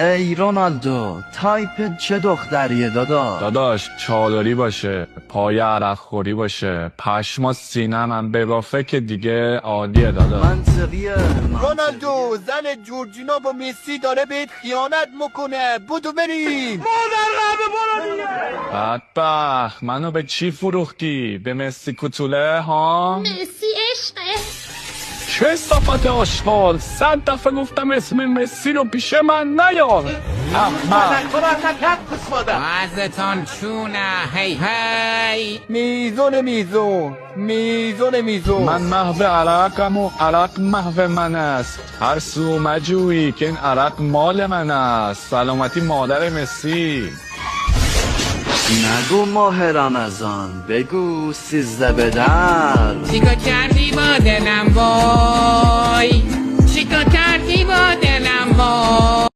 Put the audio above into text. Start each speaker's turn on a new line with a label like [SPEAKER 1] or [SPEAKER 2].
[SPEAKER 1] ای رونالدو، تایپ چه دختریه
[SPEAKER 2] داداش چادری باشه، پای عرق خوری باشه، پشما سینه من ببافه که دیگه عالیه داداش.
[SPEAKER 1] منطقیه.
[SPEAKER 3] رونالدو زن جورجینا با مسی داره بهت خیانت میکنه، بودو بریم.
[SPEAKER 2] بدبخت منو به چی فروختی؟ به مسی کوتوله ها؟
[SPEAKER 4] مسی عشقه.
[SPEAKER 2] چه صفت آشغال، 100 دفعه گفتم اسم مسی رو پیش من نیار. احمق.
[SPEAKER 5] وزتان چونه هی هی.
[SPEAKER 3] میزون
[SPEAKER 2] من محو عرقم و عرق محو من است. هر سو مجویی که این عرق مال من است. سلامتی مادر مسی.
[SPEAKER 1] نگو ماه رمضان، بگو 13 به در.
[SPEAKER 5] چیکار کردی با دلم وای، چیکار کردی با دلم وای.